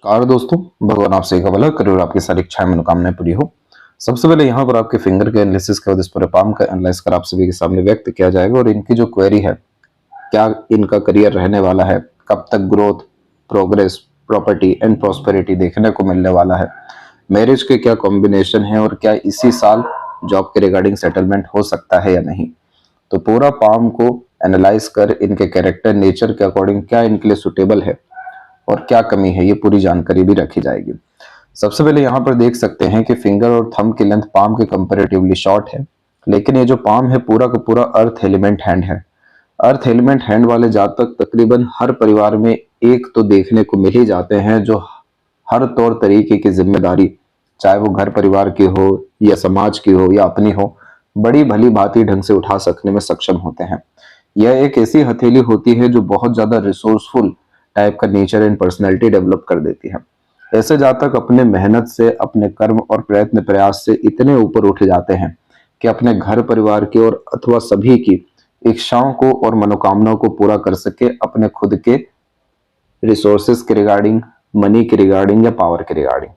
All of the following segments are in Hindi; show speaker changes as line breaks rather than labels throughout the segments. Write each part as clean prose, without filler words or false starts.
कार दोस्तों, भगवान आपसे एक भला करे और आपकी सारी इच्छाएं मनोकामनाएं पूरी हो। सबसे पहले यहाँ पर आपके फिंगर के एनालिसिस के बाद इस पूरे पाम का एनालाइज कर आप सभी के सामने व्यक्त किया जाएगा और इनकी जो क्वेरी है, क्या इनका करियर रहने वाला है, कब तक growth, progress, property and prosperity देखने को मिलने वाला है, मैरिज के क्या कॉम्बिनेशन है और क्या इसी साल जॉब के रिगार्डिंग सेटलमेंट हो सकता है या नहीं। तो पूरा पाम को एनालाइज कर इनके कैरेक्टर नेचर के अकॉर्डिंग क्या इनके लिए सुटेबल है और क्या कमी है, ये पूरी जानकारी भी रखी जाएगी। सबसे पहले यहाँ पर देख सकते हैं कि फिंगर और थंब की लेंथ पाम के कंपैरेटिवली शॉर्ट है, लेकिन ये जो पाम है पूरा का पूरा अर्थ एलिमेंट हैंड है। अर्थ एलिमेंट हैंड वाले जातक तकरीबन हर परिवार में एक तो देखने को मिल ही जाते हैं, जो हर तौर तरीके की जिम्मेदारी, चाहे वो घर परिवार की हो या समाज की हो या अपनी हो, बड़ी भली भांति ढंग से उठा सकने में सक्षम होते हैं। यह एक ऐसी हथेली होती है जो बहुत ज्यादा रिसोर्सफुल टाइप का नेचर एंड पर्सनैलिटी डेवलप कर देती है। ऐसे जातक अपने मेहनत से, अपने कर्म और प्रयत्न प्रयास से इतने ऊपर उठ जाते हैं कि अपने घर परिवार की और अथवा सभी की इच्छाओं को और मनोकामनाओं को पूरा कर सके, अपने खुद के रिसोर्सेस के रिगार्डिंग, मनी के रिगार्डिंग या पावर के रिगार्डिंग।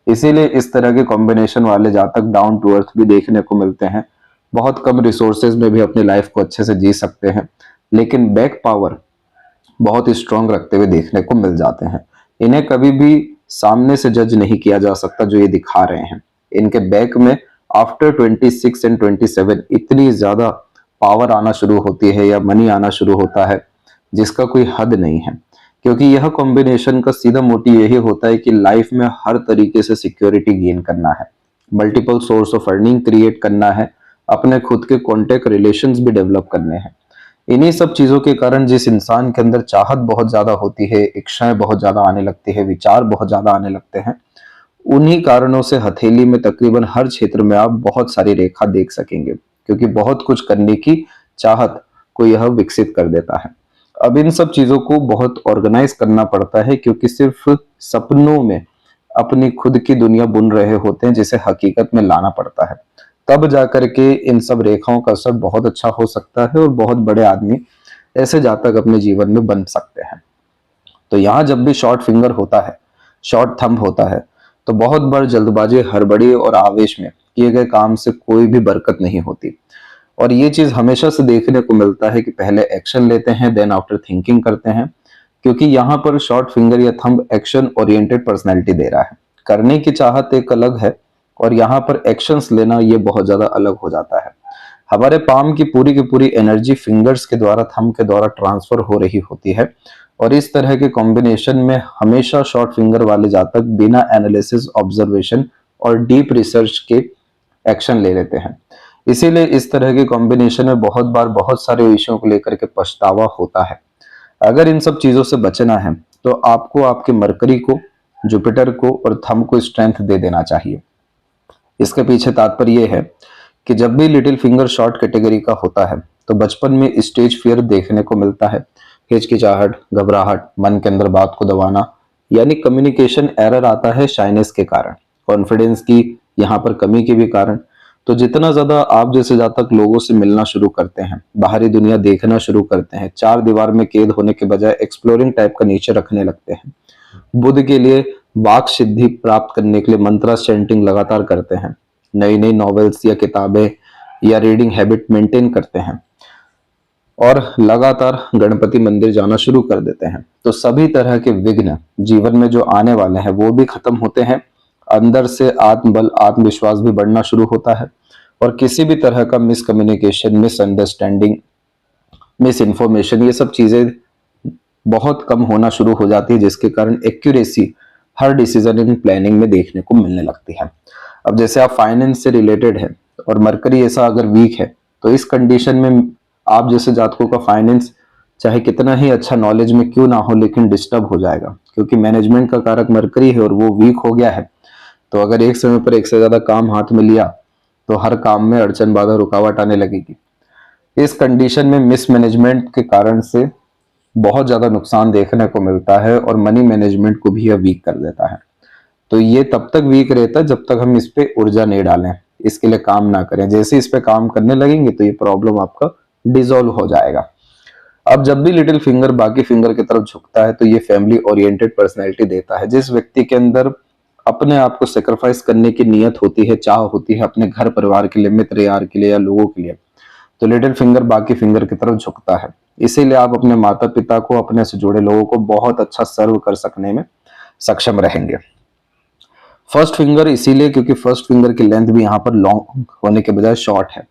इसीलिए इस तरह के कॉम्बिनेशन वाले जातक डाउन टू अर्थ भी देखने को मिलते हैं। बहुत कम रिसोर्सेज में भी अपनी लाइफ को अच्छे से जी सकते हैं, लेकिन बैक पावर बहुत ही स्ट्रांग रखते हुए देखने को मिल जाते हैं। इन्हें कभी भी सामने से जज नहीं किया जा सकता जो ये दिखा रहे हैं। इनके बैक में आफ्टर 26 एंड 27 इतनी ज्यादा पावर आना शुरू होती है या मनी आना शुरू होता है जिसका कोई हद नहीं है, क्योंकि यह कॉम्बिनेशन का सीधा मोटिव यही होता है कि लाइफ में हर तरीके से सिक्योरिटी गेन करना है, multiple source of earning create करना है, अपने खुद के कॉन्टेक्ट रिलेशंस भी डेवलप करने हैं। इन्हीं सब चीजों के कारण जिस इंसान के अंदर चाहत बहुत ज्यादा होती है, इच्छाएं बहुत ज्यादा आने लगती है, विचार बहुत ज्यादा आने लगते हैं, उन्हीं कारणों से हथेली में तकरीबन हर क्षेत्र में आप बहुत सारी रेखा देख सकेंगे, क्योंकि बहुत कुछ करने की चाहत को यह विकसित कर देता है। अब इन सब चीजों को बहुत ऑर्गेनाइज करना पड़ता है, क्योंकि सिर्फ सपनों में अपनी खुद की दुनिया बुन रहे होते हैं जिसे हकीकत में लाना पड़ता है। तब जाकर के इन सब रेखाओं का असर बहुत अच्छा हो सकता है और बहुत बड़े आदमी ऐसे जातक अपने जीवन में बन सकते हैं। तो यहाँ जब भी शॉर्ट फिंगर होता है, शॉर्ट थंब होता है, तो बहुत बार जल्दबाजी, हड़बड़ी और आवेश में किए गए काम से कोई भी बरकत नहीं होती। और ये चीज हमेशा से देखने को मिलता है कि पहले एक्शन लेते हैं, देन आफ्टर थिंकिंग करते हैं, क्योंकि यहाँ पर शॉर्ट फिंगर या थंब एक्शन ओरिएंटेड पर्सनैलिटी दे रहा है। करने की चाहत एक अलग है और यहाँ पर एक्शंस लेना ये बहुत ज्यादा अलग हो जाता है। हमारे पाम की पूरी एनर्जी फिंगर्स के द्वारा, थंब के द्वारा ट्रांसफर हो रही होती है, और इस तरह के कॉम्बिनेशन में हमेशा शॉर्ट फिंगर वाले जातक बिना एनालिसिस, ऑब्जर्वेशन और डीप रिसर्च के एक्शन ले लेते हैं। इसीलिए इस तरह के कॉम्बिनेशन में बहुत बार बहुत सारे विषयों को लेकर के पछतावा होता है। अगर इन सब चीजों से बचना है तो आपको आपके मरकरी को, जुपिटर को और थंब को स्ट्रेंथ दे देना चाहिए। इसके पीछे तात्पर्य यह है कि जब भी लिटिल फिंगर शॉर्ट कैटेगरी का होता है तो बचपन में स्टेज फियर देखने को मिलता है, हिचकिचाहट, घबराहट, मन के अंदर बात को दबाना, यानी कम्युनिकेशन एरर आता है शाइनेस के कारण, कॉन्फिडेंस की यहाँ पर कमी के भी कारण। तो जितना ज्यादा आप जैसे जातक लोगों से मिलना शुरू करते हैं, बाहरी दुनिया देखना शुरू करते हैं, चार दीवार में कैद होने के बजाय एक्सप्लोरिंग टाइप का नेचर रखने लगते हैं, बुद्ध के लिए वाक सिद्धि प्राप्त करने के लिए मंत्रा चैंटिंग लगातार करते हैं, नई नई नॉवेल्स या किताबें या रीडिंग हैबिट मेंटेन करते हैं और लगातार गणपति मंदिर जाना शुरू कर देते हैं, तो सभी तरह के विघ्न जीवन में जो आने वाले हैं वो भी खत्म होते हैं। अंदर से आत्मबल, आत्मविश्वास भी बढ़ना शुरू होता है और किसी भी तरह का मिसकम्युनिकेशन, मिसअंडरस्टैंडिंग, मिस इन्फॉर्मेशन, ये सब चीजें बहुत कम होना शुरू हो जाती है, जिसके कारण accuracy her decision in planning में देखने को मिलने लगती है। अब जैसे आप फाइनेंस से रिलेटेड है और मरकरी ऐसा अगर वीक है, तो इस कंडीशन में आप जैसे जातकों का फाइनेंस चाहे कितना ही अच्छा नॉलेज में क्यों ना हो, लेकिन डिस्टर्ब हो जाएगा, क्योंकि मैनेजमेंट का कारक मरकरी है और वो वीक हो गया है। तो अगर एक समय पर एक से ज्यादा काम हाथ में लिया तो हर काम में अड़चन, बाधा, रुकावट आने लगेगी। इस कंडीशन में मिसमैनेजमेंट के कारण से बहुत ज्यादा नुकसान देखने को मिलता है और मनी मैनेजमेंट को भी यह वीक कर देता है। तो ये तब तक वीक रहता है जब तक हम इस पे ऊर्जा नहीं डालें, इसके लिए काम ना करें। जैसे इस पे काम करने लगेंगे तो ये प्रॉब्लम आपका डिसॉल्व हो जाएगा। अब जब भी लिटिल फिंगर बाकी फिंगर की तरफ झुकता है तो ये फैमिली ओरिएंटेड पर्सनैलिटी देता है। जिस व्यक्ति के अंदर अपने आप को सेक्रीफाइस करने की नीयत होती है, चाह होती है अपने घर परिवार के लिए, मित्र यार के लिए या लोगों के लिए, तो लिटिल फिंगर बाकी फिंगर की तरफ झुकता है। इसीलिए आप अपने माता पिता को, अपने से जुड़े लोगों को बहुत अच्छा सर्व कर सकने में सक्षम रहेंगे। फर्स्ट फिंगर इसीलिए क्योंकि फर्स्ट फिंगर की लेंथ भी यहाँ पर लॉन्ग होने के बजाय शॉर्ट है।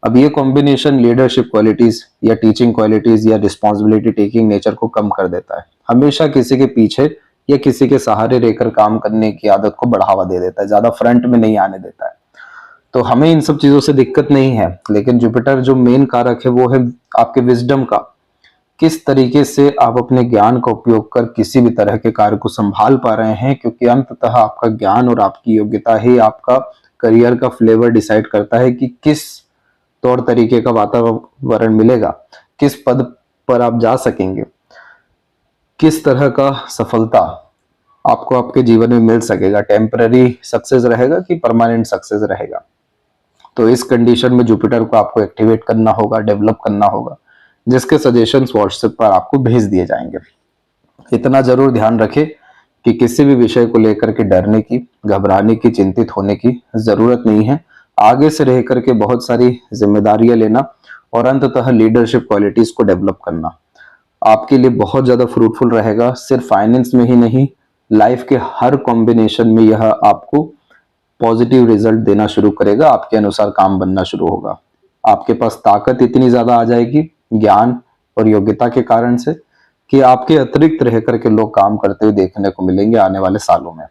अब ये कॉम्बिनेशन लीडरशिप क्वालिटीज या टीचिंग क्वालिटीज या रिस्पॉन्सिबिलिटी टेकिंग नेचर को कम कर देता है। हमेशा किसी के पीछे या किसी के सहारे रहकर काम करने की आदत को बढ़ावा दे देता है, ज्यादा फ्रंट में नहीं आने देता है। तो हमें इन सब चीजों से दिक्कत नहीं है, लेकिन जुपिटर जो मेन कारक है वो है आपके विजडम का। किस तरीके से आप अपने ज्ञान का उपयोग कर किसी भी तरह के कार्य को संभाल पा रहे हैं, क्योंकि अंततः आपका ज्ञान और आपकी योग्यता ही आपका करियर का फ्लेवर डिसाइड करता है कि किस तौर तरीके का वातावरण मिलेगा, किस पद पर आप जा सकेंगे, किस तरह का सफलता आपको आपके जीवन में मिल सकेगा, टेम्पररी सक्सेस रहेगा कि परमानेंट सक्सेस रहेगा। तो इस कंडीशन में जुपिटर को आपको एक्टिवेट करना होगा, डेवलप करना होगा, जिसके सजेशंस व्हाट्सएप पर आपको भेज दिए जाएंगे। इतना जरूर ध्यान रखें कि किसी भी विषय को लेकर के डरने की, घबराने की, चिंतित होने की जरूरत नहीं है। आगे से रह करके बहुत सारी जिम्मेदारियां लेना और अंततः लीडरशिप क्वालिटीज को डेवलप करना आपके लिए बहुत ज्यादा फ्रूटफुल रहेगा। सिर्फ फाइनेंस में ही नहीं, लाइफ के हर कॉम्बिनेशन में यह आपको पॉजिटिव रिजल्ट देना शुरू करेगा, आपके अनुसार काम बनना शुरू होगा। आपके पास ताकत इतनी ज्यादा आ जाएगी ज्ञान और योग्यता के कारण से कि आपके अतिरिक्त रह करके लोग काम करते हुए देखने को मिलेंगे आने वाले सालों में।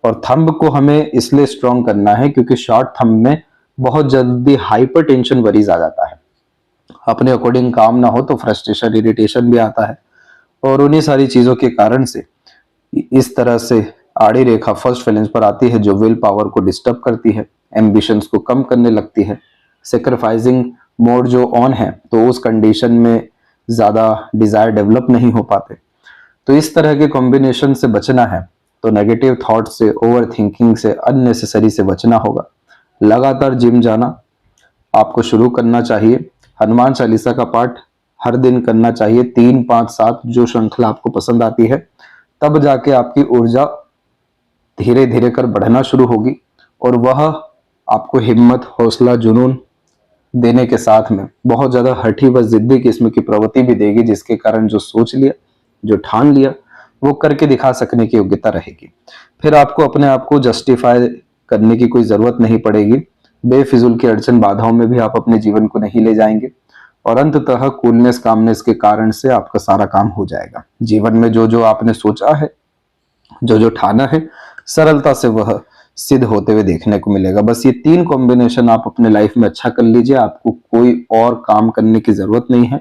और थंब को हमें इसलिए स्ट्रॉन्ग करना है क्योंकि शॉर्ट थंब में बहुत जल्दी हाइपर टेंशन वरीज आ जाता है। अपने अकॉर्डिंग काम ना हो तो फ्रस्ट्रेशन, इरिटेशन भी आता है, और उन्हीं सारी चीजों के कारण से इस तरह से आड़ी रेखा फर्स्ट फैलेंस पर आती है जो विल पावर को डिस्टर्ब करती है, एम्बिशंस को कम करने लगती है। सेक्रीफाइसिंग मोड जो ऑन है तो उस कंडीशन में ज्यादा डिजायर डेवलप नहीं हो पाते। तो इस तरह के कॉम्बिनेशन से बचना है तो नेगेटिव थॉट से, ओवर थिंकिंग से, अननेसेसरी से बचना होगा। लगातार जिम जाना आपको शुरू करना चाहिए। हनुमान चालीसा का पाठ हर दिन करना चाहिए, 3, 5, 7 जो श्रृंखला आपको पसंद आती है, तब जाके आपकी ऊर्जा धीरे धीरे कर बढ़ना शुरू होगी और वह आपको हिम्मत, हौसला, जुनून देने के साथ में बहुत ज्यादा हठी व जिद्दी किस्म की प्रवृत्ति भी देगी, जिसके कारण जो सोच लिया, जो ठान लिया, वो करके दिखा सकने की योग्यता रहेगी। फिर आपको अपने आप को जस्टिफाई करने की कोई जरूरत नहीं पड़ेगी। बेफिजुल की अड़चन बाधाओं में भी आप अपने जीवन को नहीं ले जाएंगे और अंततः कूलनेस, कामनेस के कारण से आपका सारा काम हो जाएगा। जीवन में जो जो आपने सोचा है, जो जो ठाना है, सरलता से वह सिद्ध होते हुए देखने को मिलेगा। बस ये 3 कॉम्बिनेशन आप अपने लाइफ में अच्छा कर लीजिए, आपको कोई और काम करने की जरूरत नहीं है,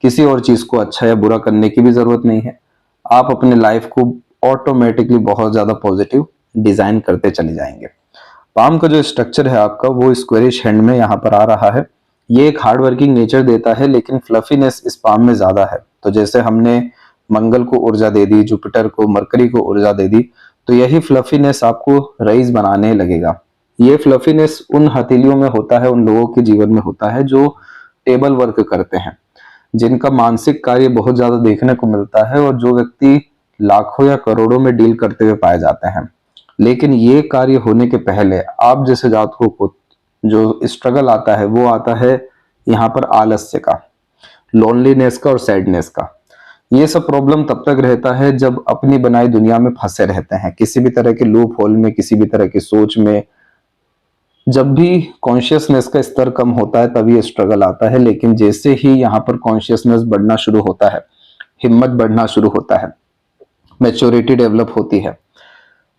किसी और चीज को अच्छा या बुरा करने की भी जरूरत नहीं है। आप अपने लाइफ को ऑटोमेटिकली बहुत ज्यादा पॉजिटिव डिजाइन करते चले जाएंगे। पाम का जो स्ट्रक्चर है आपका वो स्क्वेरिश हैंड में यहाँ पर आ रहा है। ये एक हार्ड वर्किंग नेचर देता है, लेकिन फ्लफीनेस इस पाम में ज्यादा है। तो जैसे हमने मंगल को ऊर्जा दे दी, जुपिटर को, मरकरी को ऊर्जा दे दी, तो यही फ्लफीनेस आपको रईस बनाने लगेगा। ये फ्लफीनेस उन हथेलियों में होता है, उन लोगों के जीवन में होता है जो टेबल वर्क करते हैं, जिनका मानसिक कार्य बहुत ज्यादा देखने को मिलता है और जो व्यक्ति लाखों या करोड़ों में डील करते हुए पाए जाते हैं। लेकिन ये कार्य होने के पहले आप जैसे जातकों को जो स्ट्रगल आता है वो आता है यहाँ पर आलस्य का, लोनलीनेस का और सैडनेस का। ये सब प्रॉब्लम तब तक रहता है जब अपनी बनाई दुनिया में फंसे रहते हैं, किसी भी तरह के लूप होल में, किसी भी तरह की सोच में। जब भी कॉन्शियसनेस का स्तर कम होता है तभी ये स्ट्रगल आता है, लेकिन जैसे ही यहाँ पर कॉन्शियसनेस बढ़ना शुरू होता है, हिम्मत बढ़ना शुरू होता है, मैच्योरिटी डेवलप होती है,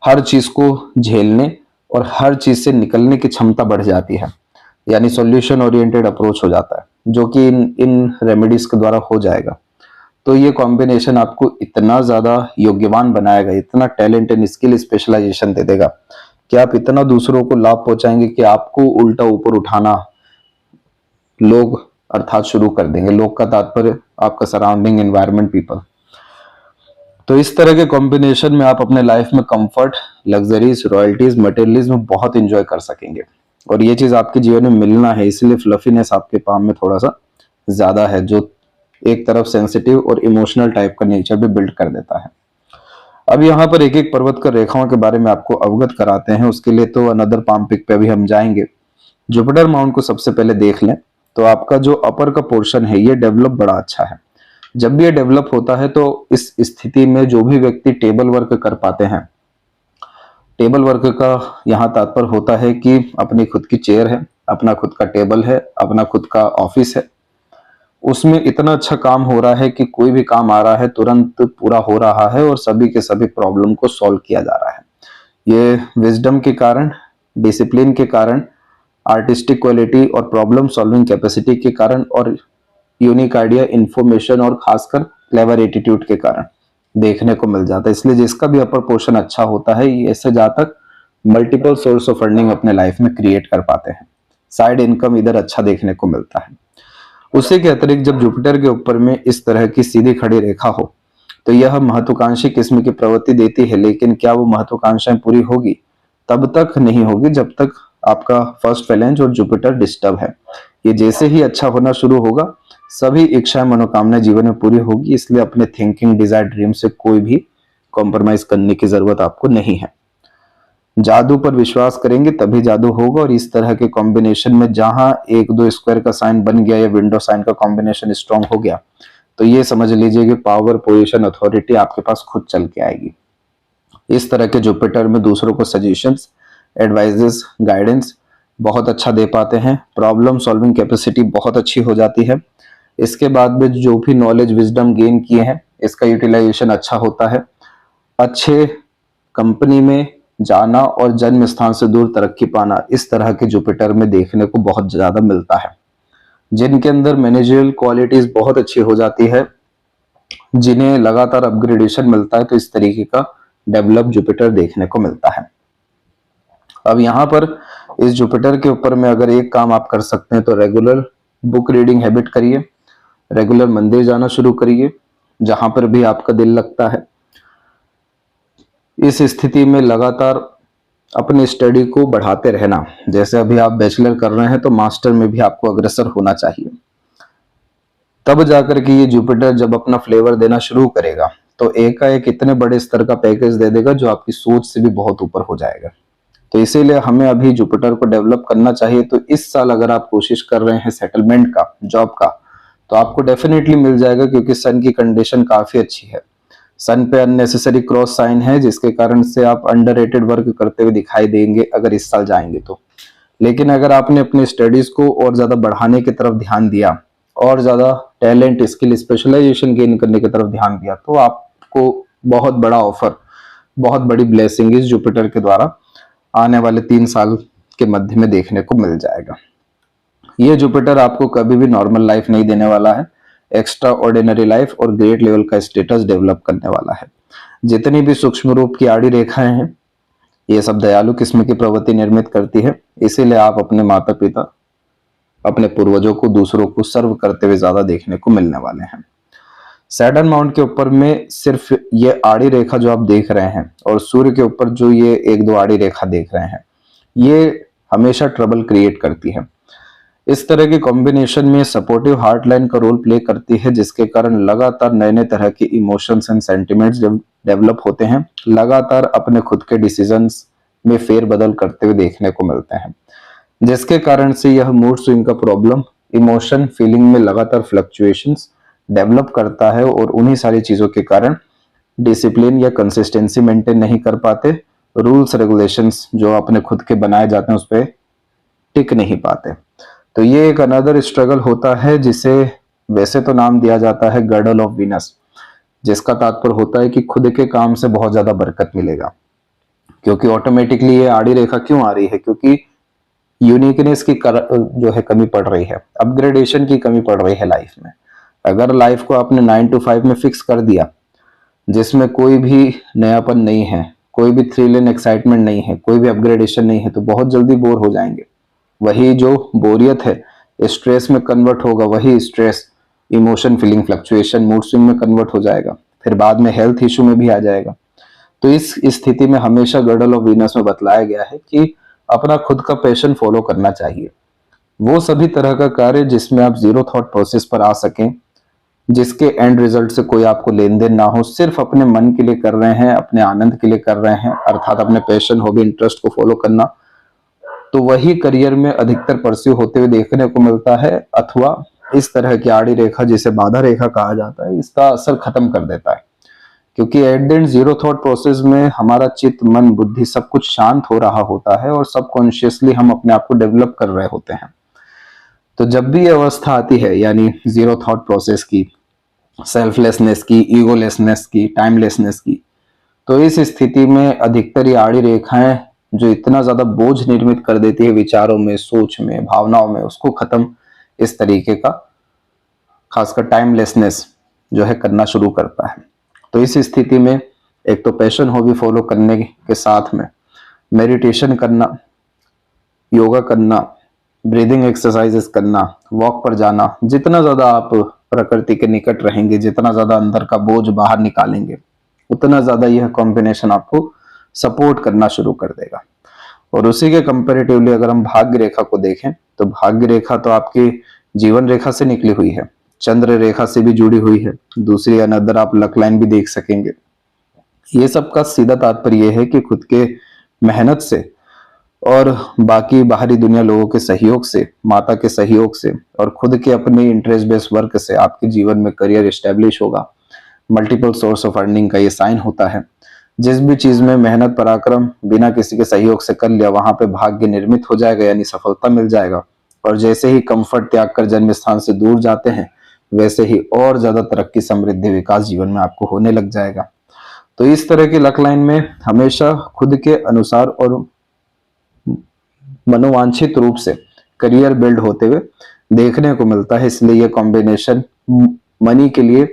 हर चीज को झेलने और हर चीज से निकलने की क्षमता बढ़ जाती है, यानी सॉल्यूशन ओरिएंटेड अप्रोच हो जाता है, जो कि इन रेमेडीज के द्वारा हो जाएगा। तो ये कॉम्बिनेशन आपको इतना ज्यादा योग्यवान बनाएगा, इतना टैलेंट एंड स्किल स्पेशलाइजेशन दे देगा कि आप इतना दूसरों को लाभ पहुंचाएंगे कि आपको उल्टा ऊपर उठाना लोग अर्थात शुरू कर देंगे। लोग का तात्पर्य आपका सराउंडिंग एनवायरनमेंट, पीपल। तो इस तरह के कॉम्बिनेशन में आप अपने लाइफ में कंफर्ट, लग्जरीज, रॉयल्टीज, मटेरियलिज्म बहुत इंजॉय कर सकेंगे और ये चीज आपके जीवन में मिलना है, इसलिए फ्लफीनेस आपके पाम में थोड़ा सा ज्यादा है। जो एक तरफ सेंसिटिव और इमोशनल टाइप का नेचर भी बिल्ड कर देता है। अब यहाँ पर एक एक पर्वत कर रेखाओं के बारे में आपको अवगत कराते हैं। उसके लिए तो अनदर पाम पिक पे अभी हम जाएंगे। जुपिटर माउंट को सबसे पहले देख लें तो आपका जो अपर का पोर्शन है ये डेवलप बड़ा अच्छा है। जब भी ये डेवलप होता है तो इस स्थिति में जो भी व्यक्ति टेबल वर्क कर पाते हैं, टेबल वर्क का यहाँ तात्पर्य होता है कि अपनी खुद की चेयर है, अपना खुद का टेबल है, अपना खुद का ऑफिस है, उसमें इतना अच्छा काम हो रहा है कि कोई भी काम आ रहा है तुरंत पूरा हो रहा है और सभी के सभी प्रॉब्लम को सॉल्व किया जा रहा है। ये विजडम के कारण, डिसिप्लिन के कारण, आर्टिस्टिक क्वालिटी और प्रॉब्लम सॉल्विंग कैपेसिटी के कारण और यूनिक आइडिया, इंफॉर्मेशन और खासकर क्लेवर एटीट्यूड के कारण देखने को मिल जाता है। इसलिए जिसका भी अपर पोर्शन अच्छा होता है ये ऐसे जहाँ तक मल्टीपल सोर्स ऑफ अर्निंग अपने लाइफ में क्रिएट कर पाते हैं। साइड इनकम इधर अच्छा देखने को मिलता है। उसी के अतिरिक्त जब जुपिटर के ऊपर में इस तरह की सीधी खड़ी रेखा हो तो यह महत्वाकांक्षी किस्म की प्रवृत्ति देती है, लेकिन क्या वो महत्वाकांक्षाएं पूरी होगी? तब तक नहीं होगी जब तक आपका फर्स्ट फैलेंज और जुपिटर डिस्टर्ब है। ये जैसे ही अच्छा होना शुरू होगा सभी इच्छाएं मनोकामनाएं जीवन में पूरी होगी। इसलिए अपने थिंकिंग, डिजायर, ड्रीम से कोई भी कॉम्प्रोमाइज करने की जरूरत आपको नहीं है। जादू पर विश्वास करेंगे तभी जादू होगा। और इस तरह के कॉम्बिनेशन में जहां 1-2 स्क्वायर का साइन बन गया या विंडो साइन का कॉम्बिनेशन स्ट्रांग हो गया तो ये समझ लीजिए कि पावर, पोजीशन, अथॉरिटी आपके पास खुद चल के आएगी। इस तरह के जुपिटर में दूसरों को सजेशंस, एडवाइजेस, गाइडेंस बहुत अच्छा दे पाते हैं। प्रॉब्लम सॉल्विंग कैपेसिटी बहुत अच्छी हो जाती है। इसके बाद में जो भी नॉलेज, विजडम गेन किए हैं इसका यूटिलाइजेशन अच्छा होता है। अच्छे कंपनी में जाना और जन्म स्थान से दूर तरक्की पाना इस तरह के जुपिटर में देखने को बहुत ज्यादा मिलता है। जिनके अंदर मैनेजरियल क्वालिटीज बहुत अच्छी हो जाती है, जिन्हें लगातार अपग्रेडेशन मिलता है, तो इस तरीके का डेवलप जुपिटर देखने को मिलता है। अब यहाँ पर इस जुपिटर के ऊपर में अगर एक काम आप कर सकते हैं तो रेगुलर बुक रीडिंग हैबिट करिए, रेगुलर मंदिर जाना शुरू करिए जहां पर भी आपका दिल लगता है। इस स्थिति में लगातार अपने स्टडी को बढ़ाते रहना। जैसे अभी आप बैचलर कर रहे हैं तो मास्टर में भी आपको अग्रसर होना चाहिए। तब जाकर के ये जुपिटर जब अपना फ्लेवर देना शुरू करेगा तो एकाएक इतने बड़े स्तर का पैकेज दे देगा जो आपकी सोच से भी बहुत ऊपर हो जाएगा। तो इसीलिए हमें अभी जुपिटर को डेवलप करना चाहिए। तो इस साल अगर आप कोशिश कर रहे हैं सेटलमेंट का, जॉब का, तो आपको डेफिनेटली मिल जाएगा क्योंकि सन की कंडीशन काफी अच्छी है। सन पे अननेसेसरी क्रॉस साइन है जिसके कारण से आप अंडररेटेड वर्क करते हुए दिखाई देंगे अगर इस साल जाएंगे तो। लेकिन अगर आपने अपने स्टडीज को और ज्यादा बढ़ाने की तरफ ध्यान दिया और ज्यादा टैलेंट, स्किल, स्पेशलाइजेशन गेन करने की तरफ ध्यान दिया तो आपको बहुत बड़ा ऑफर, बहुत बड़ी ब्लेसिंग इस जुपिटर के द्वारा आने वाले 3 साल के मध्य में देखने को मिल जाएगा। ये जुपिटर आपको कभी भी नॉर्मल लाइफ नहीं देने वाला है, एक्स्ट्रा ऑर्डिनरी लाइफ और ग्रेट लेवल का स्टेटस डेवलप करने वाला है। जितनी भी सूक्ष्म रूप की आड़ी रेखाएं हैं ये सब दयालु किस्म की प्रवृत्ति निर्मित करती है। इसीलिए आप अपने माता पिता, अपने पूर्वजों को, दूसरों को सर्व करते हुए ज्यादा देखने को मिलने वाले हैं। सैटर्न माउंट के ऊपर में सिर्फ ये आड़ी रेखा जो आप देख रहे हैं और सूर्य के ऊपर जो ये 1-2 आड़ी रेखा देख रहे हैं ये हमेशा ट्रबल क्रिएट करती है। इस तरह के कॉम्बिनेशन में सपोर्टिव हार्ट लाइन का रोल प्ले करती है जिसके कारण लगातार नए नए तरह के इमोशंस एंड सेंटिमेंट्स डेवलप होते हैं। लगातार अपने खुद के डिसीजंस में फेरबदल करते हुए देखने को मिलते हैं जिसके कारण से यह मूड स्विंग का प्रॉब्लम, इमोशन, फीलिंग में लगातार फ्लक्चुएशंस डेवलप करता है और उन्हीं सारी चीजों के कारण डिसिप्लिन या कंसिस्टेंसी मेंटेन नहीं कर पाते। रूल्स रेगुलेशंस जो अपने खुद के बनाए जाते हैं उस पर टिक नहीं पाते। तो ये एक अनदर स्ट्रगल होता है जिसे वैसे तो नाम दिया जाता है गर्डल ऑफ वीनस, जिसका तात्पर्य होता है कि खुद के काम से बहुत ज्यादा बरकत मिलेगा। क्योंकि ऑटोमेटिकली ये आड़ी रेखा क्यों आ रही है? क्योंकि यूनिकनेस की जो है कमी पड़ रही है, अपग्रेडेशन की कमी पड़ रही है लाइफ में। अगर लाइफ को आपने 9 to 5 में फिक्स कर दिया जिसमें कोई भी नयापन नहीं है, कोई भी थ्रिल एंड एक्साइटमेंट नहीं है, कोई भी अपग्रेडेशन नहीं है, तो बहुत जल्दी बोर हो जाएंगे। वही जो बोरियत है स्ट्रेस में कन्वर्ट होगा, वही stress emotion, feeling, fluctuation, mood swing में कन्वर्ट हो जाएगा, फिर बाद में हेल्थ इशू में भी आ जाएगा। तो इस स्थिति में हमेशा गर्डल ऑफ वीनस में बतलाया गया है कि अपना खुद का पैशन फॉलो करना चाहिए। वो सभी तरह का कार्य जिसमें आप जीरो थॉट प्रोसेस पर आ सकें, जिसके एंड रिजल्ट से कोई आपको लेन देन ना हो, सिर्फ अपने मन के लिए कर रहे हैं, अपने आनंद के लिए कर रहे हैं, अर्थात अपने पैशन हॉबी इंटरेस्ट को फॉलो करना, तो वही करियर में अधिकतर परस्यू होते हुए देखने को मिलता है। अथवा इस तरह की आड़ी रेखा जिसे बाधा रेखा कहा जाता है, इसका असर खत्म कर देता है। क्योंकि eight the and zero thought process में हमारा चित्त मन बुद्धि सब कुछ शांत हो रहा होता है और सबकॉन्शियसली हम अपने आप को डेवलप कर रहे होते हैं। तो जब भी ये अवस्था आती है, यानी जीरो थॉट प्रोसेस की, सेल्फलेसनेस की, ईगोलेसनेस की, टाइमलेसनेस की, तो इस स्थिति में अधिकतर ये आड़ी रेखाएं जो इतना ज्यादा बोझ निर्मित कर देती है विचारों में, सोच में, भावनाओं में, उसको खत्म इस तरीके का, खासकर टाइमलेसनेस जो है, करना शुरू करता है। तो इस स्थिति में एक तो पैशन हॉबी फॉलो करने के साथ में मेडिटेशन करना, योगा करना, ब्रीदिंग एक्सरसाइजेस करना, वॉक पर जाना, जितना ज्यादा आप प्रकृति के निकट रहेंगे, जितना ज्यादा अंदर का बोझ बाहर निकालेंगे, उतना ज्यादा यह कॉम्बिनेशन आपको सपोर्ट करना शुरू कर देगा। और उसी के कंपेरेटिवली अगर हम भाग्य रेखा को देखें, तो भाग्य रेखा तो आपकी जीवन रेखा से निकली हुई है, चंद्र रेखा से भी जुड़ी हुई है, दूसरी अनदर आप लक लाइन भी देख सकेंगे। ये सब का सीधा तात्पर्य यह है कि खुद के मेहनत से और बाकी बाहरी दुनिया लोगों के सहयोग से, माता के सहयोग से और खुद के अपने इंटरेस्ट बेस्ड वर्क से आपके जीवन में करियर एस्टेब्लिश होगा। मल्टीपल सोर्स ऑफ अर्निंग का ये साइन होता है। जिस भी चीज में मेहनत पराक्रम बिना किसी के सहयोग से कर लिया, वहां पे भाग्य निर्मित हो जाएगा, यानी सफलता मिल जाएगा। और जैसे ही कंफर्ट त्याग कर जन्म स्थान से दूर जाते हैं, वैसे ही और ज्यादा तरक्की, समृद्धि, विकास जीवन में आपको होने लग जाएगा। तो इस तरह की लक लाइन में हमेशा खुद के अनुसार और मनोवांछित रूप से करियर बिल्ड होते हुए देखने को मिलता है। इसलिए यह कॉम्बिनेशन मनी के लिए,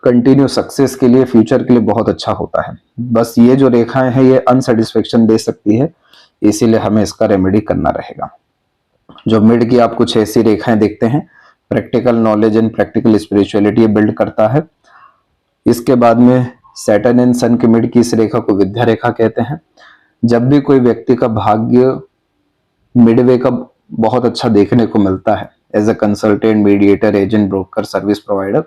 कंटिन्यू सक्सेस के लिए, फ्यूचर के लिए बहुत अच्छा होता है। बस ये जो रेखाएं हैं ये अनसेटिस्फेक्शन दे सकती है, इसीलिए हमें इसका रेमेडी करना रहेगा। जो मिड की आप कुछ ऐसी रेखाएं देखते हैं, practical knowledge and practical spirituality build करता है। इसके बाद में सैटर्न एंड सन के मिड की इस रेखा को विद्या रेखा कहते हैं। जब भी कोई व्यक्ति का भाग्य मिडवे का बहुत अच्छा देखने को मिलता है, as a consultant, mediator, agent, broker, service provider,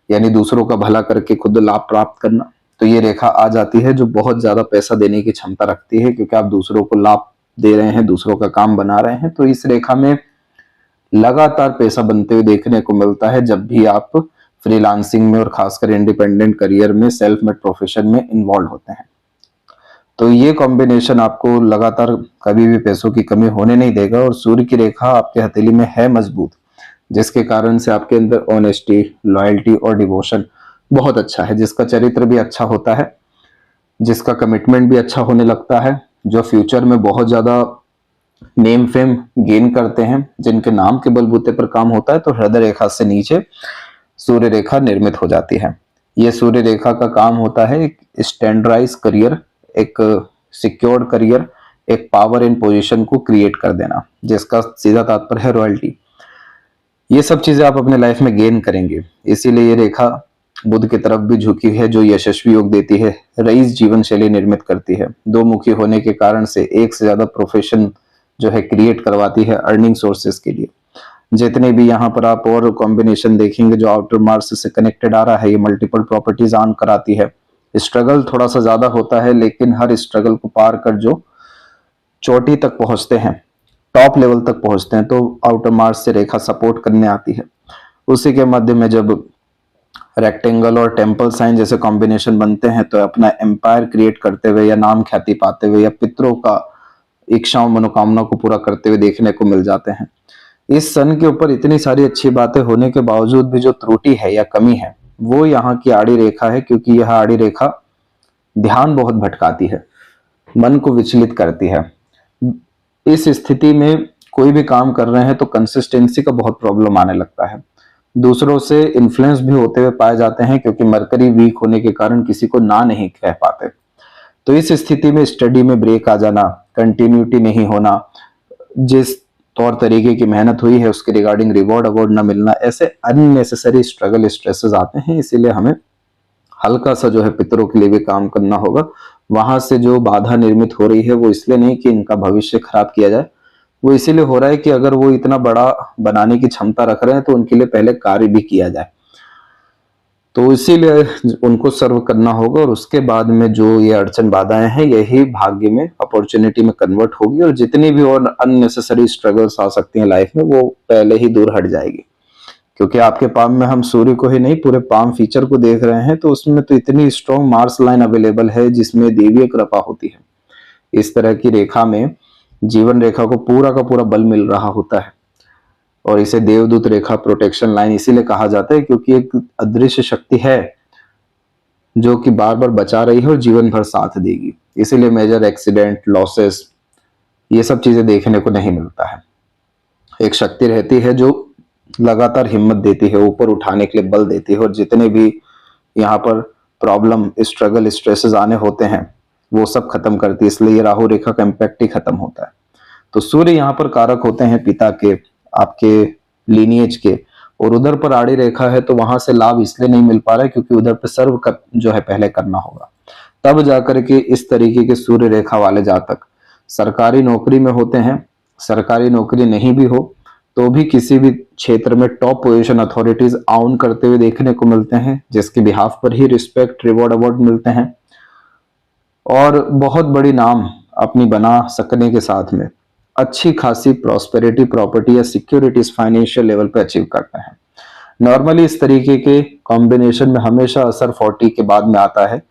यानी दूसरों का भला करके खुद लाभ प्राप्त करना, तो ये रेखा आ जाती है जो बहुत ज्यादा पैसा देने की क्षमता रखती है, क्योंकि आप दूसरों को लाभ दे रहे हैं, दूसरों का काम बना रहे हैं। तो इस रेखा में लगातार पैसा बनते हुए देखने को मिलता है जब भी आप फ्रीलांसिंग में और खासकर इंडिपेंडेंट करियर में, सेल्फ मेड प्रोफेशन में इन्वॉल्व होते हैं। तो ये कॉम्बिनेशन आपको लगातार कभी भी पैसों की कमी होने नहीं देगा। और सूर्य की रेखा आपके हथेली में है मजबूत, जिसके कारण से आपके अंदर ऑनेस्टी, लॉयल्टी और डिवोशन बहुत अच्छा है, जिसका चरित्र भी अच्छा होता है, जिसका कमिटमेंट भी अच्छा होने लगता है, जो फ्यूचर में बहुत ज्यादा नेम फेम गेन करते हैं, जिनके नाम के बलबूते पर काम होता है। तो हृदय रेखा से नीचे सूर्य रेखा निर्मित हो जाती है। यह सूर्य रेखा का काम होता है एक स्टैंडर्डाइज करियर, एक सिक्योर्ड करियर, एक पावर इन पोजीशन को क्रिएट कर देना, जिसका सीधा तात्पर्य है रॉयल्टी। ये सब चीजें आप अपने लाइफ में गेन करेंगे। इसीलिए ये रेखा बुध की तरफ भी झुकी है, जो यशस्वी योग देती है, रईस जीवन शैली निर्मित करती है, दो मुखी होने के कारण से एक से ज्यादा प्रोफेशन जो है क्रिएट करवाती है अर्निंग सोर्सेस के लिए। जितने भी यहाँ पर आप और कॉम्बिनेशन देखेंगे जो आउटर मार्स से कनेक्टेड आ रहा है, ये मल्टीपल प्रॉपर्टीज ऑन कराती है। स्ट्रगल थोड़ा सा ज्यादा होता है, लेकिन हर स्ट्रगल को पार कर जो चोटी तक पहुंचते हैं, टॉप लेवल तक पहुंचते हैं, तो आउटर मार्स से रेखा सपोर्ट करने आती है। उसी के मध्य में जब रेक्टेंगल और टेम्पल साइन जैसे कॉम्बिनेशन बनते हैं, तो अपना एम्पायर क्रिएट करते हुए या नाम ख्याति पाते हुए या पितरों का इच्छाओं मनोकामना को पूरा करते हुए देखने को मिल जाते हैं। इस सन के ऊपर इतनी सारी अच्छी बातें होने के बावजूद भी जो त्रुटि है या कमी है, वो यहाँ की आड़ी रेखा है, क्योंकि यह आड़ी रेखा ध्यान बहुत भटकाती है, मन को विचलित करती है। इस स्थिति में कोई भी काम कर रहे हैं तो कंसिस्टेंसी का बहुत प्रॉब्लम आने लगता है, दूसरों से इन्फ्लुएंस भी होते हुए पाए जाते हैं, क्योंकि मरकरी वीक होने के कारण किसी को ना नहीं कह पाते। तो इस स्थिति में स्टडी में ब्रेक आ जाना, कंटिन्यूटी नहीं होना, जिस तौर तरीके की मेहनत हुई है उसके रिगार्डिंग रिवॉर्ड अवार्ड ना मिलना, ऐसे अननेसेसरी स्ट्रगल स्ट्रेसेस आते हैं। इसीलिए हमें हल्का सा जो है पितरों के लिए भी काम करना होगा। वहां से जो बाधा निर्मित हो रही है वो इसलिए नहीं कि इनका भविष्य खराब किया जाए, वो इसीलिए हो रहा है कि अगर वो इतना बड़ा बनाने की क्षमता रख रहे हैं तो उनके लिए पहले कार्य भी किया जाए, तो इसीलिए उनको सर्व करना होगा और उसके बाद में जो ये अड़चन बाधाएं हैं यही भाग्य में अपॉर्चुनिटी में कन्वर्ट होगी और जितनी भी और अननेसेसरी स्ट्रगल्स आ सकती हैं लाइफ में वो पहले ही दूर हट जाएगी। क्योंकि आपके पाम में हम सूर्य को ही नहीं पूरे पाम फीचर को देख रहे हैं, तो उसमें तो इतनी स्ट्रॉन्ग मार्स लाइन अवेलेबल है जिसमें देवीय कृपा होती है। इस तरह की रेखा में जीवन रेखा को पूरा का पूरा बल मिल रहा होता है और इसे देवदूत रेखा प्रोटेक्शन लाइन इसीलिए कहा जाता है क्योंकि एक अदृश्य शक्ति है जो कि बार बार बचा रही है और जीवन भर साथ देगी। इसीलिए मेजर एक्सीडेंट, लॉसेस, ये सब चीजें देखने को नहीं मिलता है। एक शक्ति रहती है जो लगातार हिम्मत देती है, ऊपर उठाने के लिए बल देती है और जितने भी यहाँ पर प्रॉब्लम, स्ट्रगल, स्ट्रेसेस आने होते हैं वो सब खत्म करती है। इसलिए ये राहु रेखा का इम्पैक्ट ही खत्म होता है। तो सूर्य यहाँ पर कारक होते हैं पिता के, आपके लीनिएज के, और उधर पर आड़ी रेखा है तो वहां से लाभ इसलिए नहीं मिल पा रहा है क्योंकि उधर पर सर्व जो है पहले करना होगा, तब जाकर के इस तरीके के सूर्य रेखा वाले जातक सरकारी नौकरी में होते हैं। सरकारी नौकरी नहीं भी हो तो भी किसी भी क्षेत्र में टॉप पोजीशन अथॉरिटीज आउन करते हुए देखने को मिलते हैं, जिसके बिहाफ पर ही रिस्पेक्ट, रिवॉर्ड, अवार्ड मिलते हैं और बहुत बड़ी नाम अपनी बना सकने के साथ में अच्छी खासी प्रॉस्पेरिटी, प्रॉपर्टी या सिक्योरिटीज फाइनेंशियल लेवल पे अचीव करते हैं। नॉर्मली इस तरीके के कॉम्बिनेशन में हमेशा असर 40 के बाद में आता है,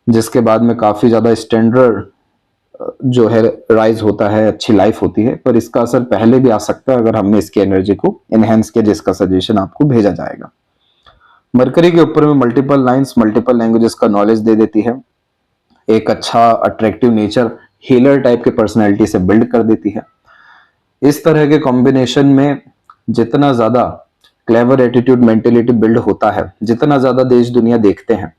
जिसके बाद में काफी ज्यादा स्टैंडर्ड जो है राइज होता है, अच्छी लाइफ होती है। पर इसका असर पहले भी आ सकता है अगर हमने इसकी एनर्जी को एनहेंस किया, जिसका सजेशन आपको भेजा जाएगा। मरकरी के ऊपर में मल्टीपल लाइंस, मल्टीपल लैंग्वेजेस का नॉलेज दे देती है। एक अच्छा अट्रैक्टिव नेचर, हीलर टाइप के पर्सनैलिटी से बिल्ड कर देती है। इस तरह के कॉम्बिनेशन में जितना ज्यादा क्लेवर एटीट्यूड, मेंटेलिटी बिल्ड होता है, जितना ज्यादा देश दुनिया देखते हैं,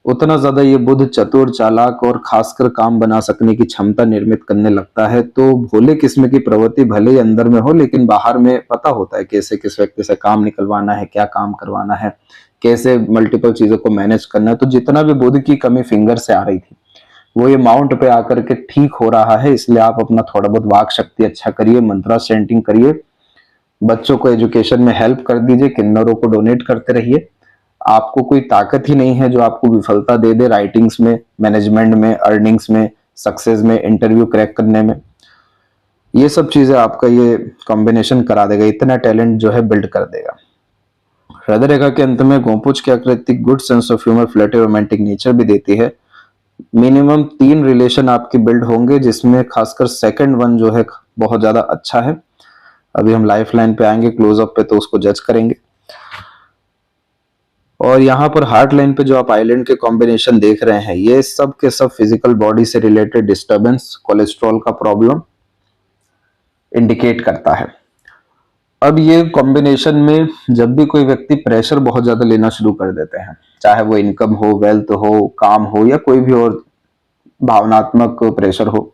उतना ज्यादा ये बुध चतुर, चालाक और खासकर काम बना सकने की क्षमता निर्मित करने लगता है। तो भोले किस्म की प्रवृत्ति भले ही अंदर में हो लेकिन बाहर में पता होता है कैसे किस व्यक्ति से काम निकलवाना है, क्या काम करवाना है, कैसे मल्टीपल चीजों को मैनेज करना है। तो जितना भी बुध की कमी फिंगर से आ रही थी वो ये माउंट पे आकर के ठीक हो रहा है। इसलिए आप अपना थोड़ा बहुत वाक शक्ति अच्छा करिए, मंत्रा चैंटिंग करिए, बच्चों को एजुकेशन में हेल्प कर दीजिए, किन्नरों को डोनेट करते रहिए। आपको कोई ताकत ही नहीं है जो आपको विफलता दे दे राइटिंग्स में, मैनेजमेंट में, अर्निंग्स में, सक्सेस में, इंटरव्यू क्रैक करने में। ये सब चीजें आपका ये कॉम्बिनेशन करा देगा, इतना टैलेंट जो है बिल्ड कर देगा। हृदय रेखा के अंत में गोपुज की आकृति good sense of humour, flirty, romantic nature भी देती है। मिनिमम 3 रिलेशन आपके बिल्ड होंगे जिसमें खासकर सेकंड वन जो है बहुत ज्यादा अच्छा है। अभी हम लाइफ लाइन पे आएंगे क्लोजअप पे तो उसको जज करेंगे। और यहाँ पर हार्ट लाइन पे जो आप आइलैंड के कॉम्बिनेशन देख रहे हैं ये सब के सब फिजिकल बॉडी से रिलेटेड डिस्टर्बेंस, कोलेस्ट्रॉल का प्रॉब्लम इंडिकेट करता है। अब ये कॉम्बिनेशन में जब भी कोई व्यक्ति प्रेशर बहुत ज्यादा लेना शुरू कर देते हैं, चाहे वो इनकम हो, वेल्थ हो, काम हो या कोई भी और भावनात्मक प्रेशर हो,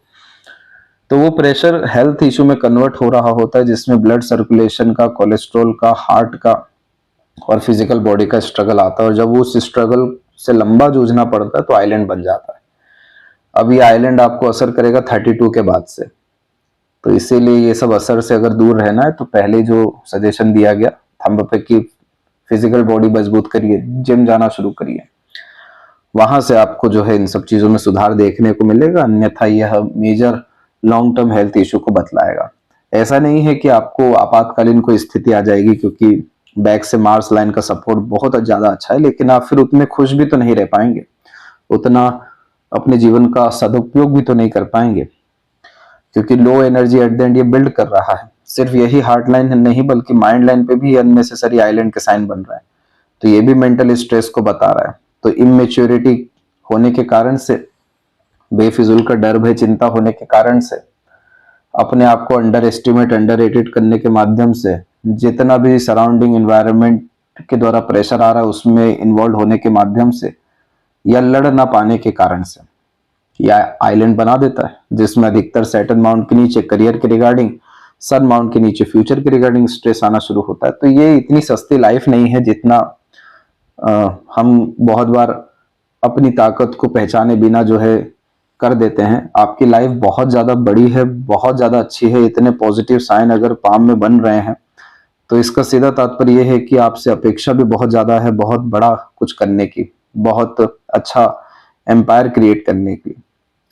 तो वो प्रेशर हेल्थ इशू में कन्वर्ट हो रहा होता है जिसमें ब्लड सर्कुलेशन का, कोलेस्ट्रॉल का, हार्ट का और फिजिकल बॉडी का स्ट्रगल आता है। और जब उस स्ट्रगल से लंबा जूझना पड़ता है तो आइलैंड बन जाता है। अब ये आइलैंड आपको असर करेगा 32 के बाद से, तो इसीलिए ये सब असर से अगर दूर रहना है तो पहले जो सजेशन दिया गया थंब पे कि फिजिकल बॉडी मजबूत करिए, जिम जाना शुरू करिए, वहां से आपको जो है इन सब चीजों में सुधार देखने को मिलेगा। अन्यथा यह major long term health issue को बतलाएगा। ऐसा नहीं है कि आपको आपातकालीन कोई स्थिति आ जाएगी क्योंकि बैक से मार्स लाइन का सपोर्ट बहुत ज्यादा अच्छा है, लेकिन आप फिर उतने खुश भी तो नहीं रह पाएंगे, उतना अपने जीवन का सदुपयोग भी तो नहीं कर पाएंगे क्योंकि low energy at the and ये बिल्ड कर रहा है। सिर्फ यही हार्ट लाइन नहीं बल्कि माइंड लाइन पे भी अननेसेसरी आइलैंड के साइन बन रहा है, तो ये भी मेंटल स्ट्रेस को बता रहा है। तो इमेच्योरिटी होने के कारण से, बेफिजूल का डर भय चिंता होने के कारण से, अपने आप को अंडर एस्टिमेट, अंडर रेटेड करने के माध्यम से, जितना भी सराउंडिंग एनवायरनमेंट के द्वारा प्रेशर आ रहा है उसमें इन्वॉल्व होने के माध्यम से या लड़ ना पाने के कारण से या आइलैंड बना देता है जिसमें अधिकतर सैटर्न माउंट के नीचे करियर के रिगार्डिंग, सन माउंट के नीचे फ्यूचर के रिगार्डिंग स्ट्रेस आना शुरू होता है। तो ये इतनी सस्ती लाइफ नहीं है जितना हम बहुत बार अपनी ताकत को पहचाने बिना जो है कर देते हैं, आपकी लाइफ बहुत ज्यादा बड़ी है, बहुत ज्यादा अच्छी है। इतने पॉजिटिव साइन अगर पाम में बन रहे हैं तो इसका सीधा तात्पर्य यह है कि आपसे अपेक्षा भी बहुत ज्यादा है, बहुत बड़ा कुछ करने की, बहुत अच्छा एम्पायर क्रिएट करने की।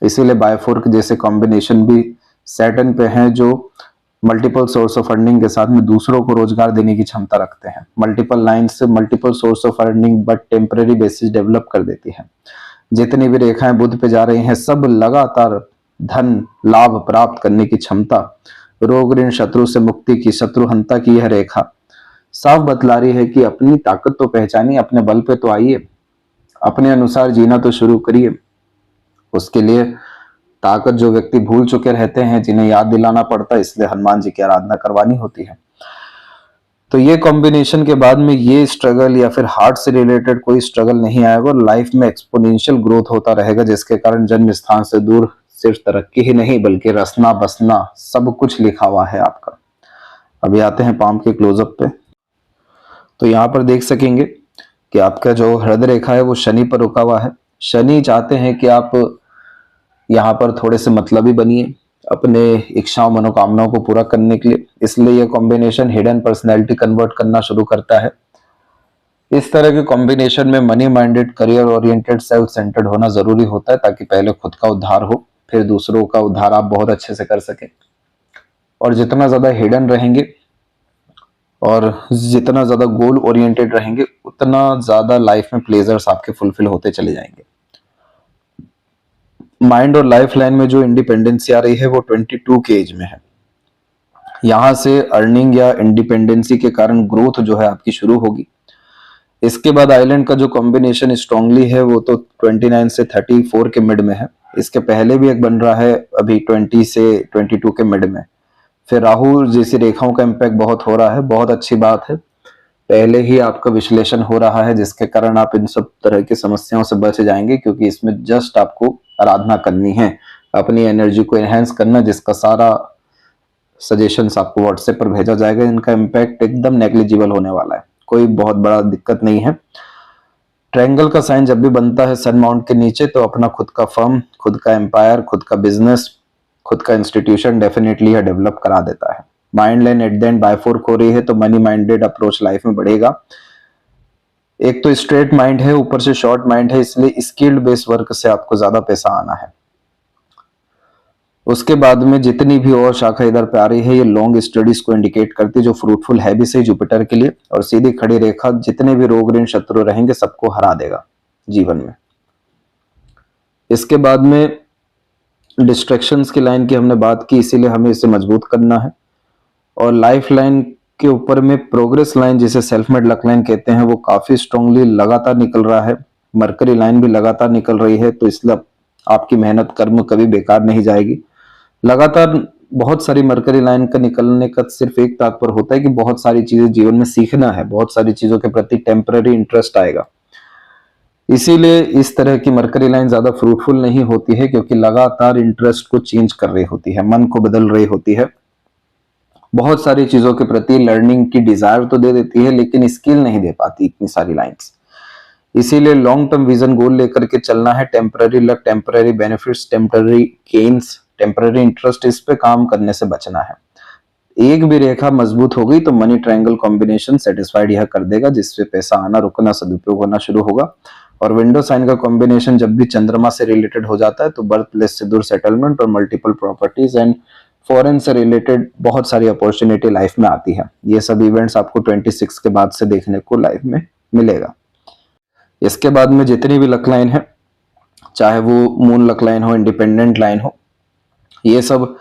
इसीलिए बायोफोर्क जैसे कॉम्बिनेशन भी सैटर्न पे हैं, जो मल्टीपल सोर्स ऑफ अर्निंग के साथ में दूसरों को रोजगार देने की क्षमता रखते हैं। मल्टीपल लाइन से multiple source of earning but temporary basis develop कर देती है। जितनी भी रेखाएं बुध पे जा रही हैं, सब लगातार धन लाभ प्राप्त करने की क्षमता, रोग ऋण शत्रु से मुक्ति की, शत्रुहंता की यह रेखा साफ बतला रही है कि अपनी ताकत तो पहचानिए, अपने बल पे तो आइए, अपने अनुसार जीना तो शुरू करिए। उसके लिए ताकत जो व्यक्ति भूल चुके रहते हैं, जिन्हें याद दिलाना पड़ता है, इसलिए हनुमान जी की आराधना करवानी होती है। तो ये कॉम्बिनेशन के बाद में ये स्ट्रगल या फिर हार्ट से रिलेटेड कोई स्ट्रगल नहीं आएगा और लाइफ में एक्सपोनेंशियल ग्रोथ होता रहेगा, जिसके कारण जन्म स्थान से दूर सिर्फ तरक्की ही नहीं बल्कि रसना बसना सब कुछ लिखा हुआ है आपका। अभी आते हैं पाम के क्लोजअप पे। तो यहाँ पर देख सकेंगे कि आपका जो हृदय रेखा है वो शनि पर रुका हुआ है। शनि चाहते हैं कि आप यहाँ पर थोड़े से मतलबी बनिए अपने इच्छाओं मनोकामनाओं को पूरा करने के लिए, इसलिए यह कॉम्बिनेशन हिडन पर्सनैलिटी कन्वर्ट करना शुरू करता है। इस तरह के कॉम्बिनेशन में money minded, career oriented, self centred होना जरूरी होता है, ताकि पहले खुद का उद्धार हो, फिर दूसरों का उद्धार आप बहुत अच्छे से कर सकें। और जितना ज्यादा हिडन रहेंगे और जितना ज्यादा गोल ओरिएंटेड रहेंगे, उतना ज्यादा लाइफ में प्लेजर्स आपके फुलफिल होते चले जाएंगे। माइंड और लाइफ लाइन में जो इंडिपेंडेंसी आ रही है वो 22 के एज में है। यहां से अर्निंग या इंडिपेंडेंसी के कारण ग्रोथ जो है आपकी शुरू होगी। इसके बाद आइलैंड का जो कॉम्बिनेशन स्ट्रांगली है वो तो 29 से 34 के मिड में है। इसके पहले भी एक बन रहा है अभी 20 से 22 के मिड में। फिर राहु जैसी रेखाओं का इम्पैक्ट बहुत हो रहा है, बहुत अच्छी बात है। पहले ही आपका विश्लेषण हो रहा है, जिसके कारण आप इन सब तरह की समस्याओं से बच जाएंगे, क्योंकि इसमें जस्ट आपको आराधना करनी है, अपनी एनर्जी को एनहेंस करना, जिसका सारा सजेशंस आपको व्हाट्सएप पर भेजा जाएगा। इनका इम्पैक्ट एकदम नेग्लिजिबल होने वाला है, कोई बहुत बड़ा दिक्कत नहीं है। ट्रायंगल का साइन जब भी बनता है सन माउंट के नीचे, तो अपना खुद का फर्म, खुद का एम्पायर, खुद का बिजनेस, खुद का इंस्टीट्यूशन डेफिनेटली यह डेवलप करा देता है। Mind line at the end बायफोर्क हो रही है, तो मनी माइंडेड अप्रोच लाइफ में बढ़ेगा। एक तो स्ट्रेट माइंड है, ऊपर से शॉर्ट माइंड है, इसलिए स्किल्ड बेस वर्क से आपको ज्यादा पैसा आना है। उसके बाद में जितनी भी और शाखा इधर पे आ रही है, ये लॉन्ग स्टडीज को इंडिकेट करती है, जो फ्रूटफुल है भी सही जुपिटर के लिए। और सीधी खड़ी रेखा जितने भी रोग ऋण शत्रु रहेंगे सबको हरा देगा जीवन में। इसके बाद में डिस्ट्रैक्शंस की लाइन की हमने बात की, इसीलिए हमें इसे मजबूत करना है। और लाइफ लाइन के ऊपर में प्रोग्रेस लाइन, जिसे सेल्फ मेड लक लाइन कहते हैं, वो काफी स्ट्रांगली लगातार निकल रहा है। मरकरी लाइन भी लगातार निकल रही है, तो इसलिए आपकी मेहनत कर्म कभी बेकार नहीं जाएगी। लगातार बहुत सारी मरकरी लाइन का निकलने का सिर्फ एक तात्पर्य होता है कि बहुत सारी चीजें जीवन में सीखना है, बहुत सारी चीजों के प्रति टेम्पररी इंटरेस्ट आएगा। इसीलिए इस तरह की मरकरी लाइन ज्यादा फ्रूटफुल नहीं होती है, क्योंकि लगातार इंटरेस्ट को चेंज कर रही होती है, मन को बदल रही होती है। बहुत सारी चीजों के प्रति लर्निंग की डिजायर तो दे देती है, लेकिन स्किल नहीं दे पाती इतनी सारी लाइंस। इसीलिए लॉन्ग टर्म विजन गोल लेकर के चलना है। Temporary luck, temporary benefits, temporary gains, temporary interest, इस पे काम करने से बचना है। एक भी रेखा मजबूत हो गई तो मनी ट्रायंगल कॉम्बिनेशन सेटिस्फाइड यह कर देगा, जिससे पैसा आना रुकना सदुपयोग होना शुरू होगा। और विंडो साइन का कॉम्बिनेशन जब भी चंद्रमा से रिलेटेड हो जाता है, तो बर्थ प्लेस से दूर सेटलमेंट और मल्टीपल प्रॉपर्टीज एंड फॉरेन से रिलेटेड बहुत सारी अपॉर्चुनिटी लाइफ में आती है। ये सब इवेंट्स आपको 26 के बाद से देखने को लाइफ में मिलेगा। इसके बाद में जितनी भी लक लाइन है, चाहे वो मून लक लाइन हो, इंडिपेंडेंट लाइन हो, ये सब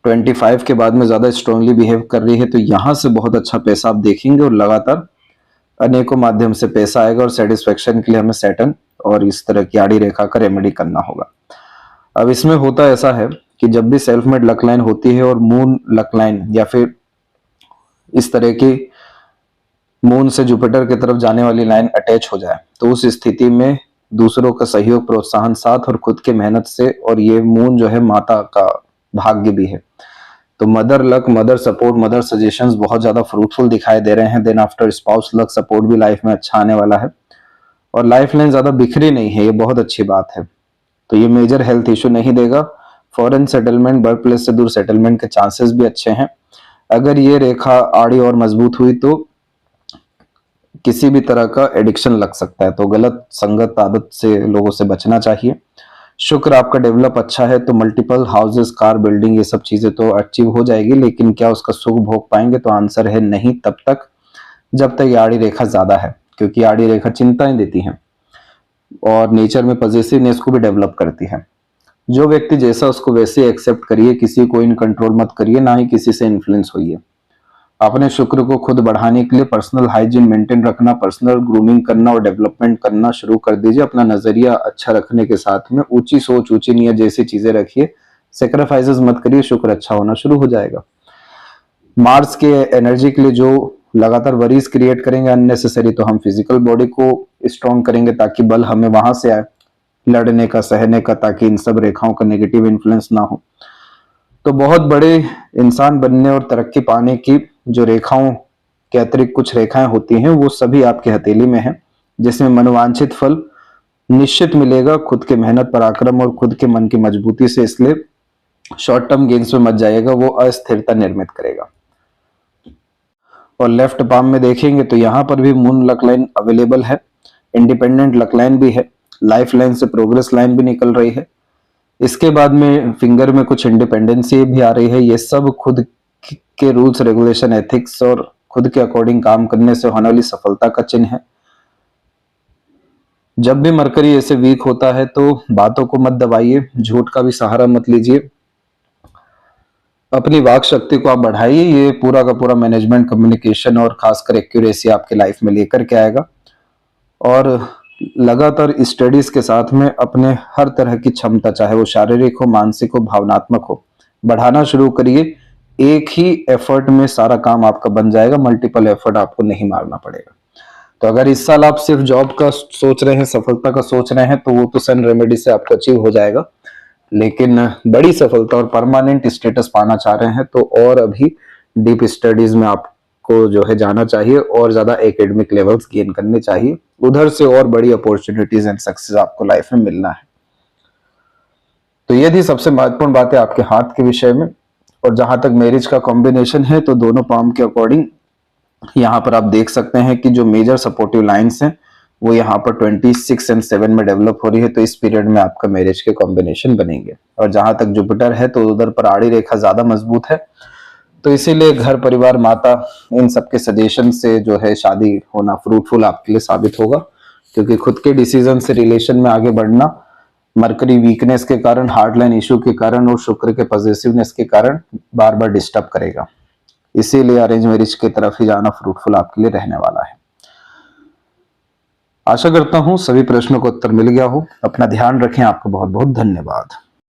25 के बाद में ज्यादा स्ट्रांगली बिहेव कर रही है। तो यहां से बहुत अच्छा पैसा आप देखेंगे और लगातार अनेकों माध्यम से पैसा आएगा। और सेटिस्फेक्शन के लिए हमें सैटर्न और इस तरह की आड़ी रेखा का रेमेडी करना होगा। अब इसमें होता ऐसा है कि जब भी सेल्फ मेड लक लाइन होती है और मून लक लाइन या फिर इस तरह की मून से जुपिटर की तरफ जाने वाली लाइन अटैच हो जाए, तो उस स्थिति में दूसरों का सहयोग, प्रोत्साहन, साथ और खुद के मेहनत से, और ये मून जो है माता का भाग्य भी है, तो mother luck, mother support, mother suggestions बहुत ज्यादा फ्रूटफुल दिखाई दे रहे हैं। Then after spouse luck support भी लाइफ में अच्छा आने वाला है। और लाइफ लाइन ज्यादा बिखरी नहीं है, ये बहुत अच्छी बात है। तो ये मेजर हेल्थ इशू नहीं देगा। फॉरेन सेटलमेंट, बर्थ प्लेस से दूर सेटलमेंट के चांसेस भी अच्छे हैं। अगर ये रेखा आड़ी और मजबूत हुई तो किसी भी तरह का एडिक्शन लग सकता है, तो गलत संगत आदत से लोगों से बचना चाहिए। शुक्र आपका डेवलप अच्छा है तो मल्टीपल हाउसेस, कार, बिल्डिंग, ये सब चीजें तो अचीव हो जाएगी, लेकिन क्या उसका सुख भोग पाएंगे, तो आंसर है नहीं, तब तक जब तक ये आड़ी रेखा ज्यादा है, क्योंकि आड़ी रेखा चिंताएं देती है और नेचर में पॉजिटिवनेस को भी डेवलप करती है। जो व्यक्ति जैसा उसको वैसे एक्सेप्ट करिए, किसी को इन कंट्रोल मत करिए, ना ही किसी से इन्फ्लुएंस होइए। अपने शुक्र को खुद बढ़ाने के लिए पर्सनल हाइजीन मेंटेन रखना, पर्सनल ग्रूमिंग करना और डेवलपमेंट करना शुरू कर दीजिए। अपना नजरिया अच्छा रखने के साथ में ऊंची सोच, ऊंची नीयत जैसी चीजें रखिए। सेक्रीफाइसेस मत करिए, शुक्र अच्छा होना शुरू हो जाएगा। मार्स के एनर्जी के लिए जो लगातार वरीज क्रिएट करेंगे अननेसेसरी, तो हम फिजिकल बॉडी को स्ट्रॉन्ग करेंगे ताकि बल हमें वहां से आए लड़ने का, सहने का, ताकि इन सब रेखाओं का नेगेटिव इन्फ्लुएंस ना हो। तो बहुत बड़े इंसान बनने और तरक्की पाने की जो रेखाओं के अतिरिक्त कुछ रेखाएं होती हैं, वो सभी आपके हथेली में है, जिसमें मनोवांछित फल निश्चित मिलेगा। खुद के मेहनत, पराक्रम और खुद के मन की मजबूती से, इसलिए शॉर्ट टर्म गेन्स में मत जाइएगा, वो अस्थिरता निर्मित करेगा। और लेफ्ट पाम में देखेंगे तो यहाँ पर भी मून लक लाइन अवेलेबल है, इंडिपेंडेंट लक लाइन भी है, लाइफ लाइन से प्रोग्रेस लाइन भी निकल रही है। इसके बाद में फिंगर में कुछ इंडिपेंडेंसी भी आ रही है। ये सब खुद के रूल्स, रेगुलेशन, एथिक्स और खुद के अकॉर्डिंग काम करने से होने वाली सफलता का चिन्ह है। जब भी मरकरी ऐसे वीक होता है तो बातों को मत दबाइए, झूठ का भी सहारा मत लीजिए, अपनी वाक शक्ति को आप बढ़ाइए। ये पूरा का पूरा मैनेजमेंट, कम्युनिकेशन और खासकर एक्यूरेसी आपके लाइफ में लेकर के आएगा। और लगातार स्टडीज के साथ में अपने हर तरह की क्षमता, चाहे वो शारीरिक हो, मानसिक हो, भावनात्मक हो, बढ़ाना शुरू करिए। एक ही एफर्ट में सारा काम आपका बन जाएगा, मल्टीपल एफर्ट आपको नहीं मारना पड़ेगा। तो अगर इस साल आप सिर्फ जॉब का सोच रहे हैं, सफलता का सोच रहे हैं, तो वो तो सन रेमेडी से आपको अचीव हो जाएगा। लेकिन बड़ी सफलता और परमानेंट स्टेटस पाना चाह रहे हैं तो और अभी डीप स्टडीज में आपको जो है जाना चाहिए और ज्यादा एकेडमिक लेवल्स गेन करने चाहिए। उधर से और बड़ी अपॉर्चुनिटीज एंड सक्सेस आपको लाइफ में मिलना है। तो ये थी सबसे महत्वपूर्ण बातें आपके हाथ के विषय में। और जहां तक मैरिज का कॉम्बिनेशन है, तो दोनों पाम के अकॉर्डिंग यहाँ पर आप देख सकते हैं कि जो मेजर सपोर्टिव लाइंस हैं वो यहाँ पर 26 और 7 में डेवलप हो रही है। तो इस पीरियड में आपका मैरिज के कॉम्बिनेशन बनेंगे। और जहां तक जुपिटर है तो उधर पर आड़ी रेखा ज्यादा मजबूत है, तो इसीलिए घर परिवार, माता, इन सबके सजेशन से जो है शादी होना फ्रूटफुल आपके लिए साबित होगा, क्योंकि खुद के डिसीजन से रिलेशन में आगे बढ़ना मरकरी वीकनेस के कारण, हार्ट लाइन इश्यू के कारण और शुक्र के पॉजिटिवनेस के कारण बार बार डिस्टर्ब करेगा। इसीलिए अरेंज मैरिज की तरफ ही जाना फ्रूटफुल आपके लिए रहने वाला है। आशा करता हूं सभी प्रश्नों का उत्तर मिल गया हो। अपना ध्यान रखें। आपका बहुत बहुत धन्यवाद।